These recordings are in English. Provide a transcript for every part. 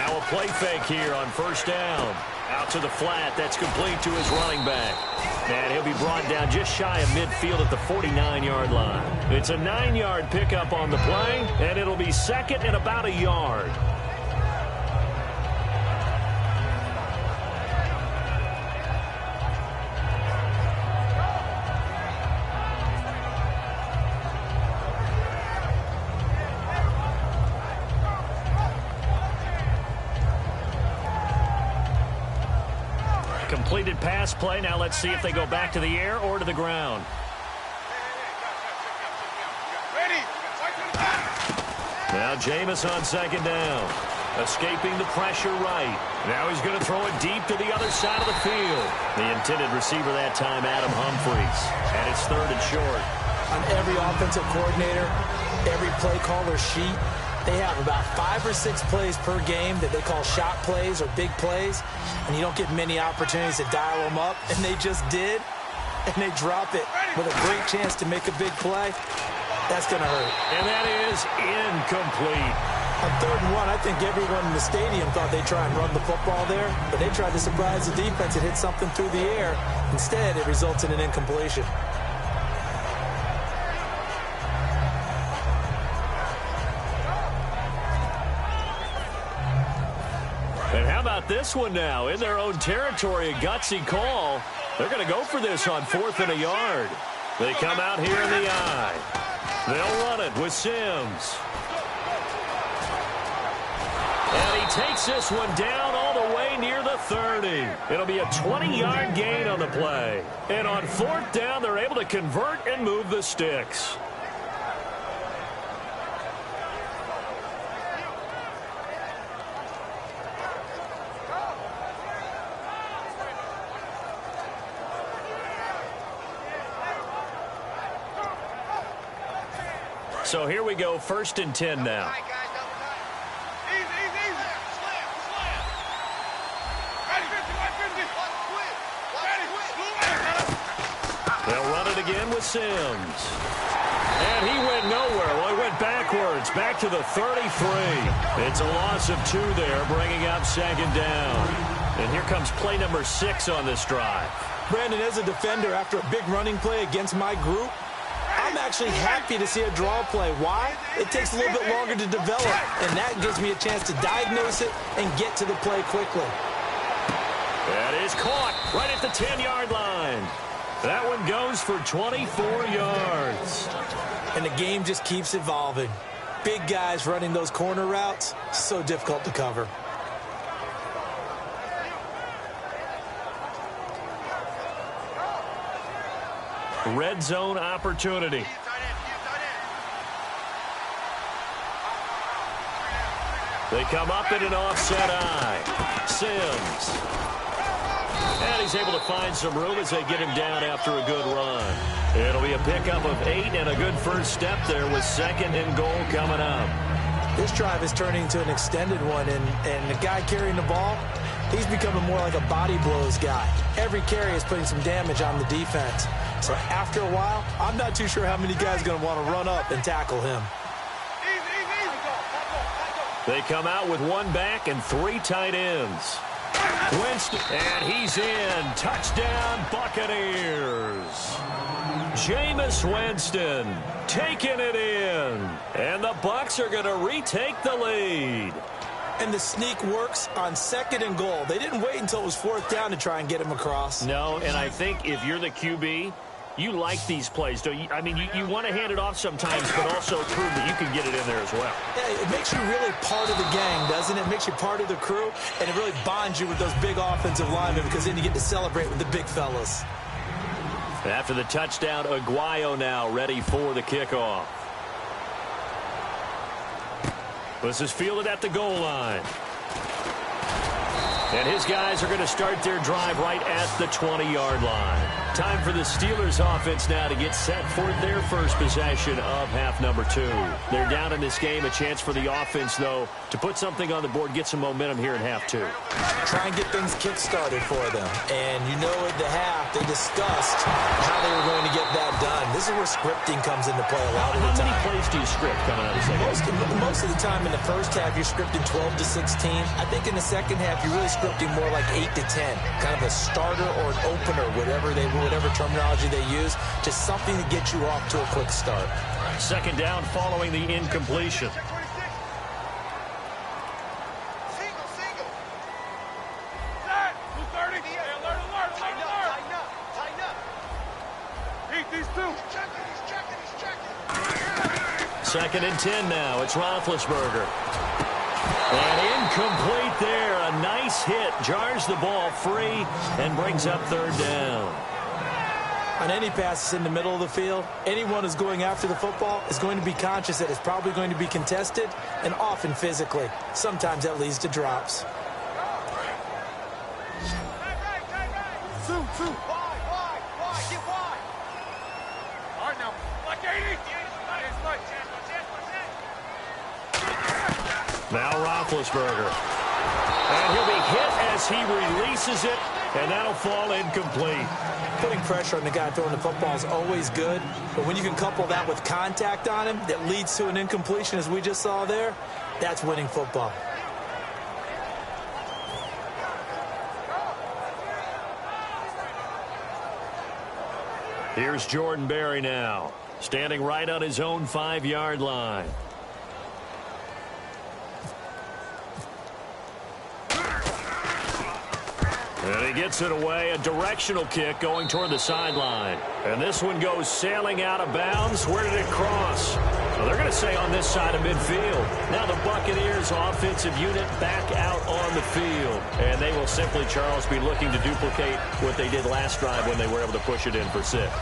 Now a play fake here on first down. Out to the flat. That's complete to his running back. And he'll be brought down just shy of midfield at the 49-yard line. It's a 9-yard pickup on the play, and it'll be second and about a yard. Completed pass play. Now let's see if they go back to the air or to the ground. Now Jameis on second down. Escaping the pressure right. Now he's going to throw it deep to the other side of the field. The intended receiver that time, Adam Humphries. And it's third and short. On every offensive coordinator, every play caller sheet, they have about 5 or 6 plays per game that they call shot plays or big plays, and you don't get many opportunities to dial them up, and they just did, and they drop it with a great chance to make a big play. That's going to hurt. And that is incomplete. On 3rd and 1, I think everyone in the stadium thought they'd try and run the football there, but they tried to surprise the defense and hit something through the air. Instead, it results in an incompletion. And how about this one now? In their own territory, a gutsy call. They're going to go for this on 4th and a yard. They come out here in the eye. They'll run it with Sims. And he takes this one down all the way near the 30. It'll be a 20-yard gain on the play. And on 4th down, they're able to convert and move the sticks. So here we go, 1st and 10 now. They'll run it again with Sims. And he went nowhere. Well, he went backwards, back to the 33. It's a loss of 2 there, bringing up 2nd down. And here comes play number 6 on this drive. Brandon, as a defender, after a big running play against my group, I'm actually happy to see a draw play. Why? It takes a little bit longer to develop, and that gives me a chance to diagnose it and get to the play quickly. That is caught right at the 10-yard line. That one goes for 24 yards. And the game just keeps evolving. Big guys running those corner routes, so difficult to cover. Red zone opportunity. They come up in an offset eye. Sims. And he's able to find some room as they get him down after a good run. It'll be a pickup of 8 and a good first step there with 2nd and goal coming up. This drive is turning into an extended one, and the guy carrying the ball, he's becoming more like a body blows guy. Every carry is putting some damage on the defense. So after a while, I'm not too sure how many guys are going to want to run up and tackle him. They come out with 1 back and 3 tight ends. Winston, and he's in. Touchdown, Buccaneers. Jameis Winston taking it in. And the Bucs are going to retake the lead. And the sneak works on 2nd and goal. They didn't wait until it was 4th down to try and get him across. No, and I think if you're the QB, you like these plays, don't you? I mean, you want to hand it off sometimes, but also prove that you can get it in there as well. Yeah, it makes you really part of the gang, doesn't it? It makes you part of the crew, and it really bonds you with those big offensive linemen because then you get to celebrate with the big fellas. After the touchdown, Aguayo now ready for the kickoff. This is fielded at the goal line. And his guys are going to start their drive right at the 20-yard line. Time for the Steelers offense now to get set for their first possession of half number 2. They're down in this game. A chance for the offense, though, to put something on the board, get some momentum here in half 2. Try and get things kick-started for them. And you know at the half, they discussed how they were going to get that done. This is where scripting comes into play a lot of the time. How many plays do you script coming out of the second half? Most of the time in the first half, you're scripting 12 to 16. I think in the second half, you're really scripting more like 8 to 10. Kind of a starter or an opener, whatever terminology they use, just something to get you off to a quick start. Second down following the incompletion. Second and 10 now. It's Roethlisberger. And incomplete there. A nice hit. Jars the ball free and brings up third down. On any passes in the middle of the field, anyone who's going after the football is going to be conscious that it's probably going to be contested and often physically. Sometimes that leads to drops. Now Roethlisberger. And he'll be hit as he releases it, and that'll fall incomplete. Putting pressure on the guy throwing the football is always good, but when you can couple that with contact on him that leads to an incompletion, as we just saw there, that's winning football. Here's Jordan Berry now, standing right on his own 5-yard line. And he gets it away, a directional kick going toward the sideline. And this one goes sailing out of bounds. Where did it cross? Well, they're going to say on this side of midfield. Now the Buccaneers offensive unit back out on the field. And they will simply, Charles, be looking to duplicate what they did last drive when they were able to push it in for 6.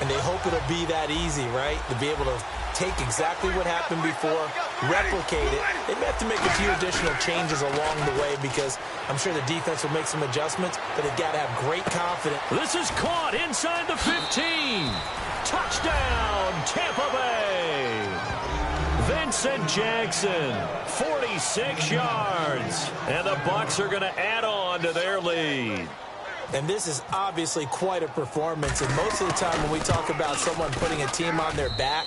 And they hope it'll be that easy, right? To be able to take exactly what happened before, replicate it. They may have to make a few additional changes along the way because I'm sure the defense will make some adjustments, but they've got to have great confidence. This is caught inside the 15. Touchdown, Tampa Bay. Vincent Jackson, 46 yards. And the Bucs are going to add on to their lead. And this is obviously quite a performance. And most of the time when we talk about someone putting a team on their back,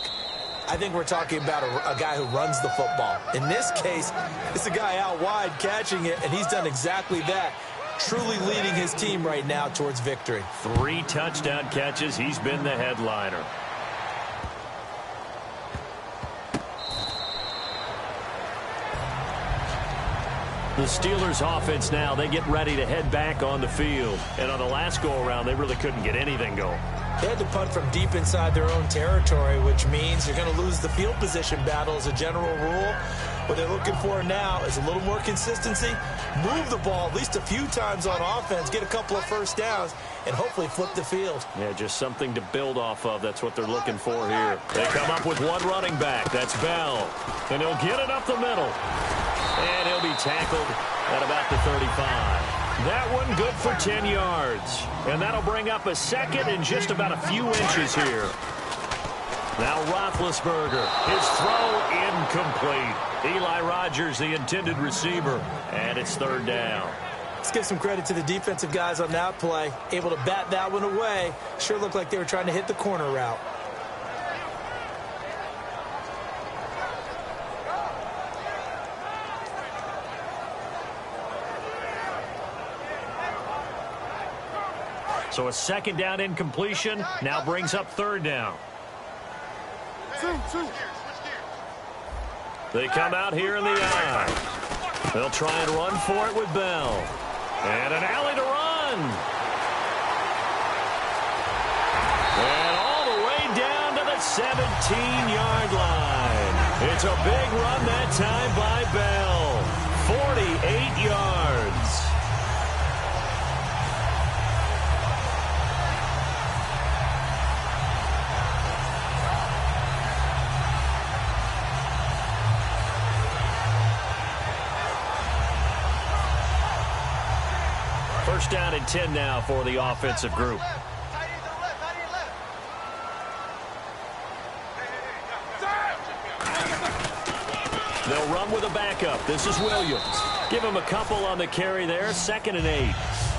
I think we're talking about a guy who runs the football. In this case, it's a guy out wide catching it, and he's done exactly that, truly leading his team right now towards victory. 3 touchdown catches. He's been the headliner. The Steelers offense now, they get ready to head back on the field. And on the last go-around, they really couldn't get anything going. They had to punt from deep inside their own territory, which means you're going to lose the field position battle as a general rule. What they're looking for now is a little more consistency, move the ball at least a few times on offense, get a couple of first downs, and hopefully flip the field. Yeah, just something to build off of. That's what they're looking for here. They come up with one running back. That's Bell. And he'll get it up the middle. And he'll be tackled at about the 35. That one good for 10 yards. And that'll bring up a second and just about a few inches here. Now Roethlisberger, his throw incomplete. Eli Rogers, the intended receiver, and it's third down. Let's give some credit to the defensive guys on that play. Able to bat that one away. Sure looked like they were trying to hit the corner route. So a second down incompletion now brings up third down. They come out here in the eye. They'll try and run for it with Bell. And an alley to run. And all the way down to the 17-yard line. It's a big run that time by Bell. 48 yards. First down and 10 now for the offensive group. They'll run with a backup. This is Williams. Give him a couple on the carry there. 2nd and 8.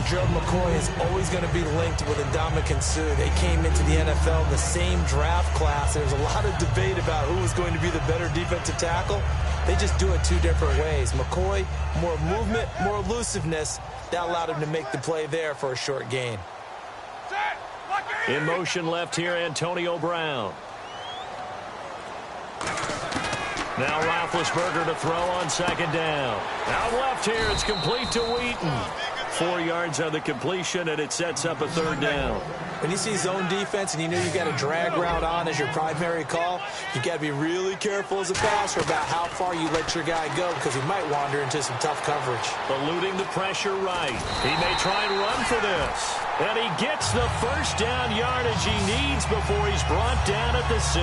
Gerald McCoy is always going to be linked with Ndamukong Suh. They came into the NFL in the same draft class. There's a lot of debate about who was going to be the better defensive tackle. They just do it 2 different ways. McCoy, more movement, more elusiveness. That allowed him to make the play there for a short gain. In motion left here, Antonio Brown. Now Roethlisberger to throw on 2nd down. Out left here, it's complete to Wheaton. 4 yards on the completion, and it sets up a 3rd down. When you see zone defense and you know you've got a drag route on as your primary call, you've got to be really careful as a passer about how far you let your guy go because he might wander into some tough coverage. Eluding the pressure right. He may try and run for this. And he gets the 1st down yardage he needs before he's brought down at the 6.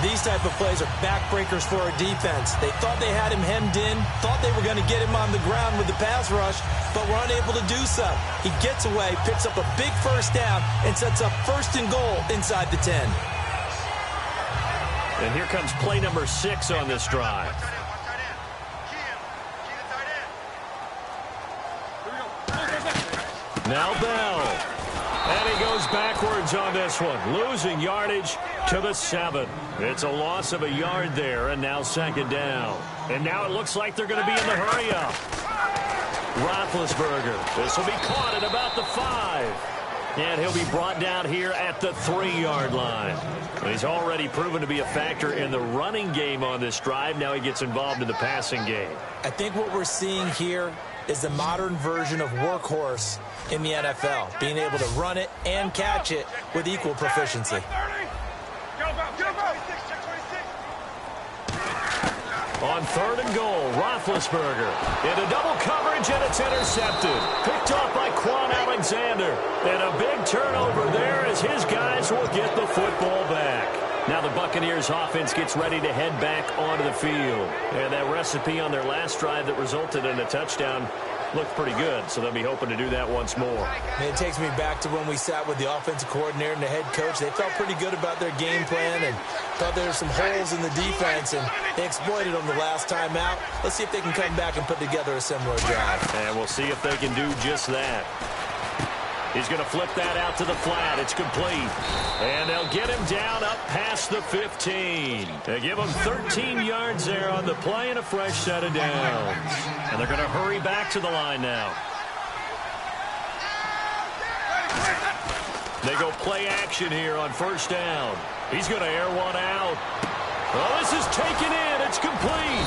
These type of plays are backbreakers for a defense. They thought they had him hemmed in, thought they were going to get him on the ground with the pass rush, but were unable to do so. He gets away, picks up a big 1st down, and sets up 1st and goal inside the 10. And here comes play number 6 on this drive. Now Bell. And he goes backwards on this one, losing yardage to the 7. It's a loss of a yard there, and now 2nd down. And now it looks like they're going to be in the hurry-up. Roethlisberger. This will be caught at about the 5. And he'll be brought down here at the 3-yard line. And he's already proven to be a factor in the running game on this drive. Now he gets involved in the passing game. I think what we're seeing here is the modern version of workhorse in the NFL, being able to run it and catch it with equal proficiency. On 3rd and goal, Roethlisberger into double coverage, and it's intercepted. Picked off by Quan Alexander. And a big turnover there as his guys will get the football back. Now the Buccaneers offense gets ready to head back onto the field. And that recipe on their last drive that resulted in a touchdown looked pretty good, so they'll be hoping to do that once more. And it takes me back to when we sat with the offensive coordinator and the head coach. They felt pretty good about their game plan and thought there were some holes in the defense, and they exploited them the last time out. Let's see if they can come back and put together a similar drive. And we'll see if they can do just that. He's going to flip that out to the flat. It's complete. And they'll get him down up past the 15. They give him 13 yards there on the play and a fresh set of downs. And they're going to hurry back to the line now. They go play action here on 1st down. He's going to air one out. Well, this is taken in. It's complete.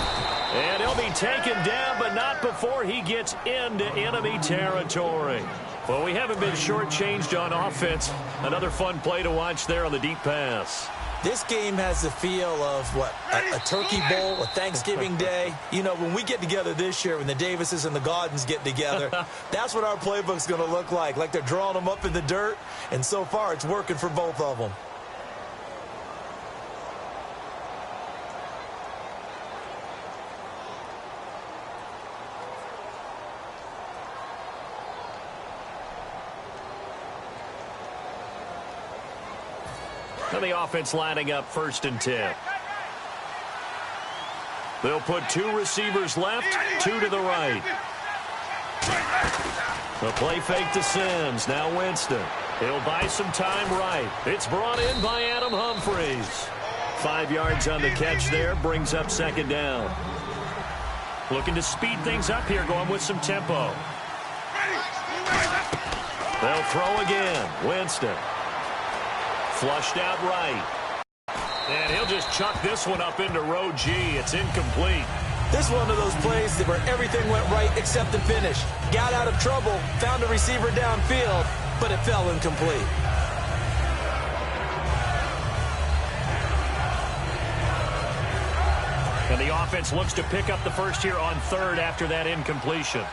And he'll be taken down, but not before he gets into enemy territory. Well, we haven't been shortchanged on offense. Another fun play to watch there on the deep pass. This game has the feel of, what, a turkey bowl, a Thanksgiving day. You know, when we get together this year, when the Davises and the Gaudens get together, that's what our playbook's going to look like they're drawing them up in the dirt, and so far it's working for both of them. And the offense lining up 1st and 10. They'll put 2 receivers left, 2 to the right. The play fake to Sims. Now Winston. He'll buy some time right. It's brought in by Adam Humphries. 5 yards on the catch there. Brings up 2nd down. Looking to speed things up here, going with some tempo. They'll throw again. Winston. Flushed out right. And he'll just chuck this one up into row G. It's incomplete. This is one of those plays where everything went right except the finish. Got out of trouble, found a receiver downfield, but it fell incomplete. And the offense looks to pick up the first here on 3rd after that incompletion.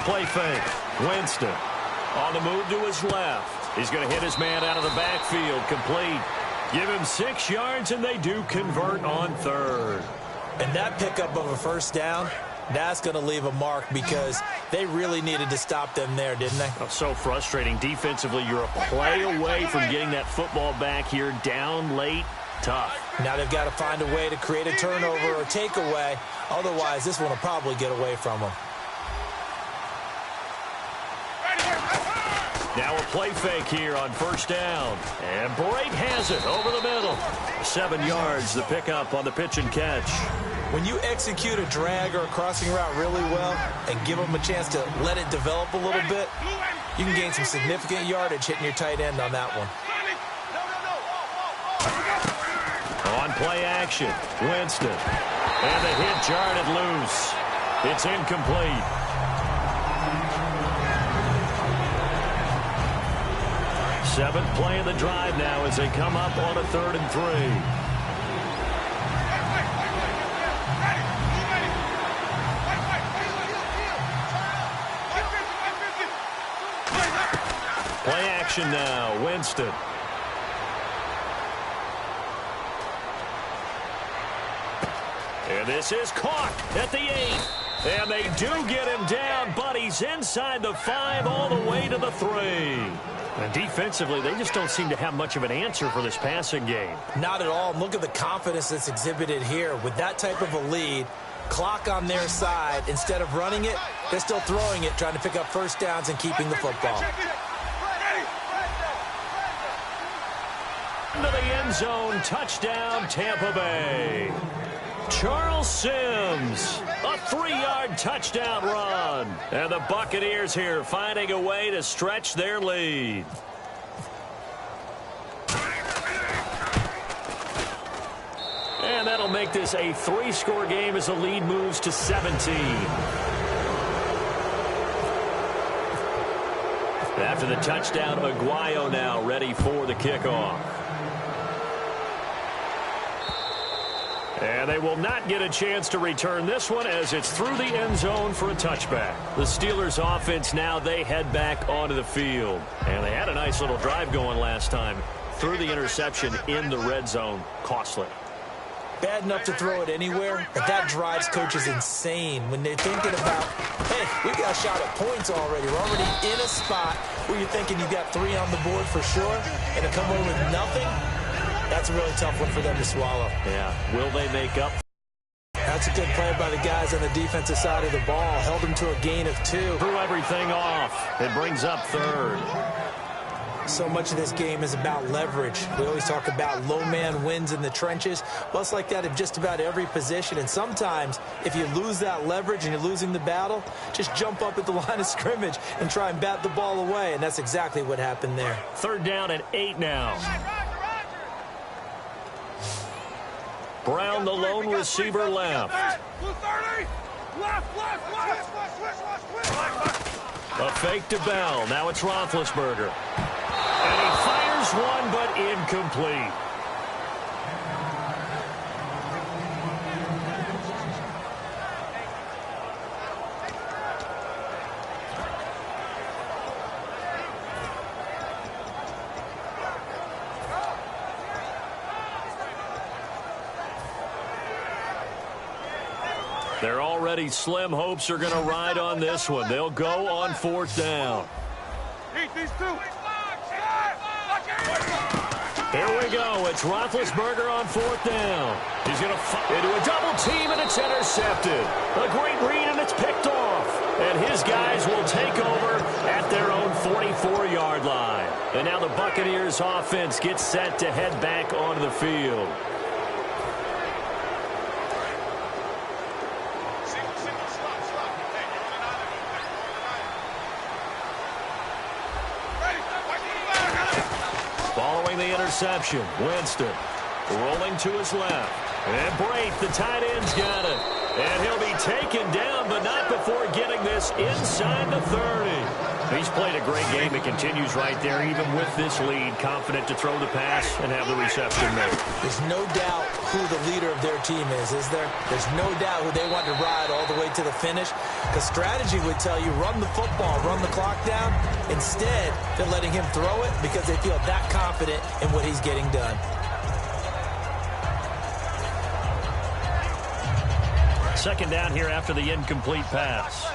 Play fake. Winston on the move to his left. He's going to hit his man out of the backfield. Complete. Give him 6 yards, and they do convert on 3rd. And that pickup of a 1st down That's going to leave a mark because they really needed to stop them there, didn't they? Oh, so frustrating. Defensively, you're a play away from getting that football back here, down late. Tough. Now they've got to find a way to create a turnover or takeaway. Otherwise, this one will probably get away from them. Now a play fake here on first down. And Brate has it over the middle. 7 yards, the pickup on the pitch and catch. When you execute a drag or a crossing route really well and give them a chance to let it develop a little bit, you can gain some significant yardage hitting your tight end on that one. On play action, Winston. And the hit jarred it loose. It's incomplete. Seventh play of the drive now as they come up on a 3rd and 3. Play action now, Winston. And this is caught at the 8. And they do get him down, but he's inside the 5 all the way to the 3. And defensively, they just don't seem to have much of an answer for this passing game. Not at all. Look at the confidence that's exhibited here. With that type of a lead, clock on their side, instead of running it, they're still throwing it, trying to pick up first downs and keeping the football. Into the end zone, touchdown, Tampa Bay. Charles Sims, a 3-yard touchdown run. And the Buccaneers here finding a way to stretch their lead. And that'll make this a 3-score game as the lead moves to 17. After the touchdown, Aguayo now ready for the kickoff. And they will not get a chance to return this one as it's through the end zone for a touchback. The Steelers offense now, they head back onto the field. And they had a nice little drive going last time. Through the interception in the red zone. Costly. Bad enough to throw it anywhere, but that drives coaches insane when they're thinking about, hey, we got a shot at points already. We're already in a spot where you're thinking you got 3 on the board for sure, and to come away with nothing, that's a really tough one for them to swallow. Yeah. Will they make up? That's a good play by the guys on the defensive side of the ball. Held them to a gain of 2. Threw everything off. It brings up 3rd. So much of this game is about leverage. We always talk about low man wins in the trenches. Well, it's like that in just about every position. And sometimes, if you lose that leverage and you're losing the battle, just jump up at the line of scrimmage and try and bat the ball away. And that's exactly what happened there. 3rd down and 8 now. Brown, the lone receiver, left. A fake to Bell. Now it's Roethlisberger. And he fires one, but incomplete. They're already slim hopes are going to ride on this one. They'll go on 4th down. Here we go. It's Roethlisberger on 4th down. He's going to into a double team, and it's intercepted. A great read, and it's picked off. And his guys will take over at their own 44-yard line. And now the Buccaneers offense gets set to head back onto the field. Following the interception, Winston rolling to his left. And Brate, the tight end's got it. And he'll be taken down, but not before getting this inside the 30. He's played a great game. It continues right there, even with this lead. Confident to throw the pass and have the reception made. There's no doubt who the leader of their team is there? There's no doubt who they want to ride all the way to the finish. Because strategy would tell you, run the football, run the clock down. Instead, they're letting him throw it because they feel that confident in what he's getting done. Second down here after the incomplete pass.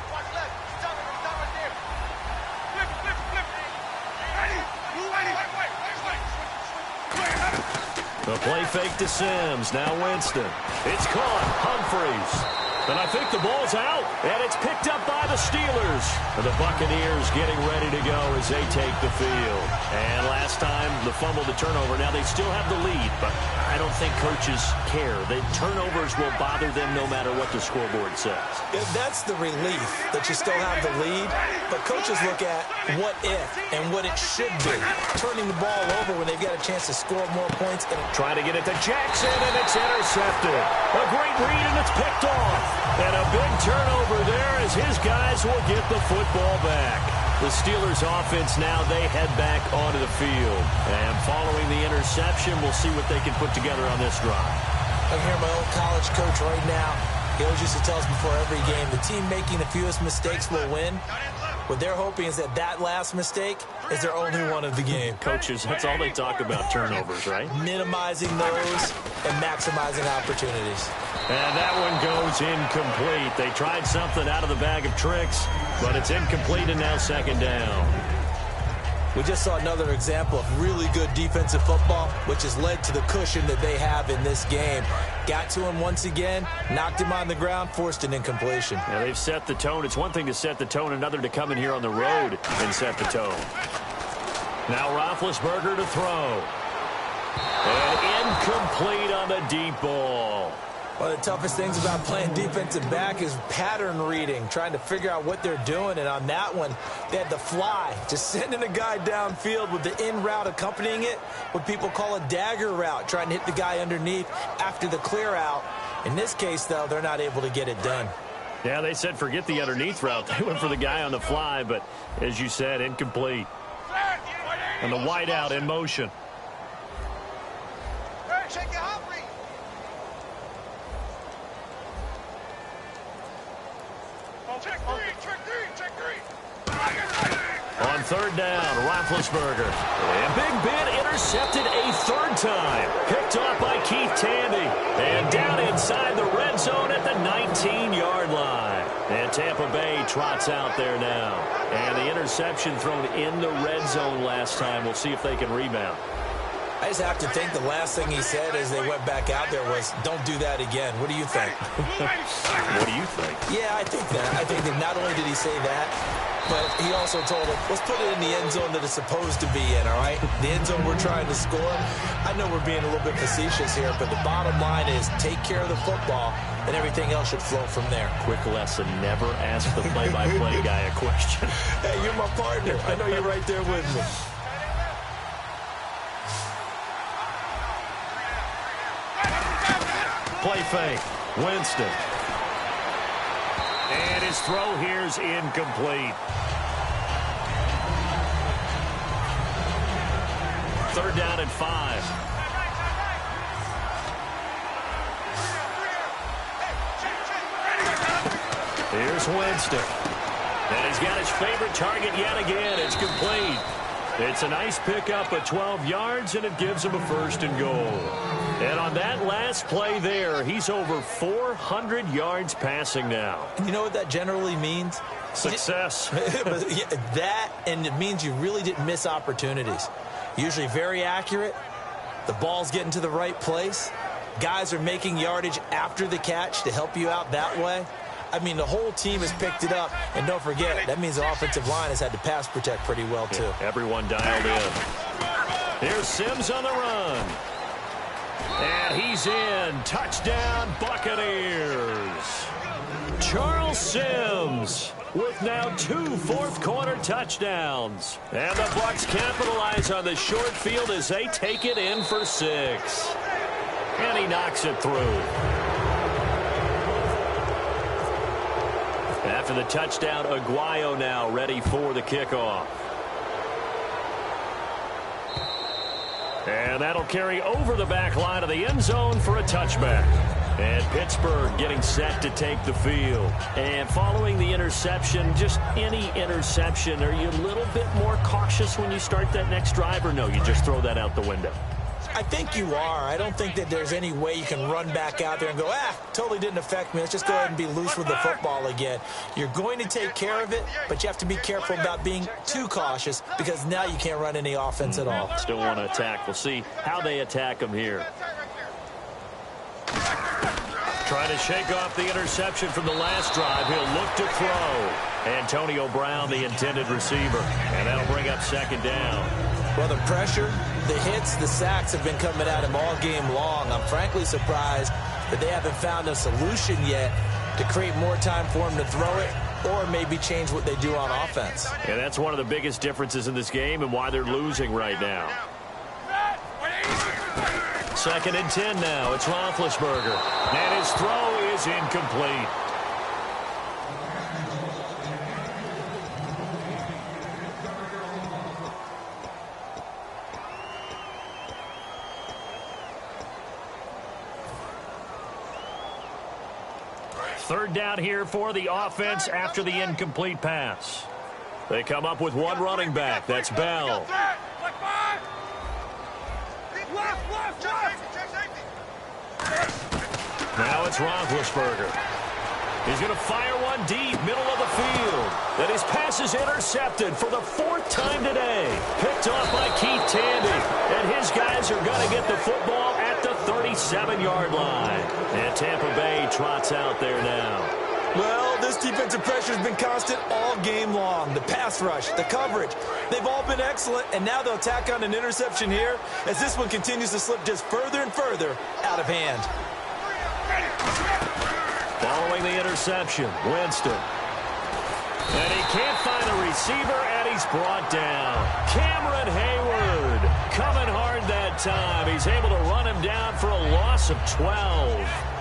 The play fake to Sims. Now Winston. It's caught. Humphreys. And I think the ball's out. And it's picked up by the Steelers. And the Buccaneers getting ready to go as they take the field. And last time, the fumble, the turnover. Now they still have the lead, but I don't think coaches care. The turnovers will bother them no matter what the scoreboard says. Yeah, that's the relief that you still have the lead. But coaches look at what if and what it should be. Turning the ball over when they've got a chance to score more points. Trying to get it to Jackson, and it's intercepted. A great read, and it's picked off. And a big turnover there as his guys will get the football back. The Steelers offense now, they head back onto the field. And following the interception, we'll see what they can put together on this drive. I hear my old college coach right now. He always used to tell us before every game, the team making the fewest mistakes will win. What they're hoping is that last mistake is their only one of the game. Coaches, that's all they talk about, turnovers, right? Minimizing those and maximizing opportunities. And that one goes incomplete. They tried something out of the bag of tricks, but it's incomplete and now second down. We just saw another example of really good defensive football, which has led to the cushion that they have in this game. Got to him once again, knocked him on the ground, forced an incompletion. Yeah, they've set the tone. It's one thing to set the tone, another to come in here on the road and set the tone. Now Roethlisberger to throw. And incomplete on the deep ball. One of the toughest things about playing defensive back is pattern reading, trying to figure out what they're doing. And on that one, they had the fly, just sending a guy downfield with the in route accompanying it, what people call a dagger route, trying to hit the guy underneath after the clear out. In this case, though, they're not able to get it done. Yeah, they said forget the underneath route. They went for the guy on the fly, but as you said, incomplete. And the wideout in motion. On third down, Roethlisberger. And Big Ben intercepted a third time. Picked off by Keith Tandy. And down inside the red zone at the 19-yard line. And Tampa Bay trots out there now. And the interception thrown in the red zone last time. We'll see if they can rebound. I just have to think the last thing he said as they went back out there was, don't do that again. What do you think? What do you think? Yeah, I think that. I think that not only did he say that, but he also told him, let's put it in the end zone that it's supposed to be in, all right? The end zone we're trying to score. I know we're being a little bit facetious here, but the bottom line is take care of the football, and everything else should flow from there. Quick lesson, never ask the play-by-play guy a question. Hey, you're my partner. I know you're right there with me. Play fake. Winston. And his throw here's incomplete. Third down and 5. Here's Winston. And he's got his favorite target yet again. It's complete. It's a nice pickup of 12 yards, and it gives him a first and goal. And on that last play there, he's over 400 yards passing now. You know what that generally means? Success. That, and it means you really didn't miss opportunities. Usually very accurate. The ball's getting to the right place. Guys are making yardage after the catch to help you out that way. I mean, the whole team has picked it up. And don't forget, that means the offensive line has had to pass protect pretty well, too. Yeah, everyone dialed in. Here's Sims on the run. And he's in. Touchdown, Buccaneers. Charles Sims with now 2 fourth-quarter touchdowns. And the Bucs capitalize on the short field as they take it in for 6. And he knocks it through. After the touchdown, Aguayo now ready for the kickoff. And that'll carry over the back line of the end zone for a touchback. And Pittsburgh getting set to take the field. And following the interception, just any interception, are you a little bit more cautious when you start that next drive, or no, you just throw that out the window? I think you are. I don't think that there's any way you can run back out there and go, totally didn't affect me. Let's just go ahead and be loose with the football again. You're going to take care of it, but you have to be careful about being too cautious because now you can't run any offense at all. Still want to attack. We'll see how they attack him here. Trying to shake off the interception from the last drive. He'll look to throw. Antonio Brown, the intended receiver. And that'll bring up second down. Well, the pressure, the hits, the sacks have been coming at him all game long. I'm frankly surprised that they haven't found a solution yet to create more time for him to throw it or maybe change what they do on offense. And that's one of the biggest differences in this game and why they're losing right now. 2nd and 10 now. It's Roethlisberger. And his throw is incomplete. Third down here for the offense after the incomplete pass. They come up with one running back. That's Bell. Now it's Roethlisberger. He's going to fire one deep, middle of the field. Then his pass is intercepted for the 4th time today. Picked off by Keith Tandy. And his guys are going to get the football at the 37-yard line. And Tampa Bay trots out there now. Well, this defensive pressure has been constant all game long. The pass rush, the coverage, they've all been excellent, and now they'll tack on an interception here as this one continues to slip just further and further out of hand. Following the interception, Winston. And he can't find a receiver, and he's brought down. Cameron Hayward coming hard that time. He's able to run him down for a loss of 12.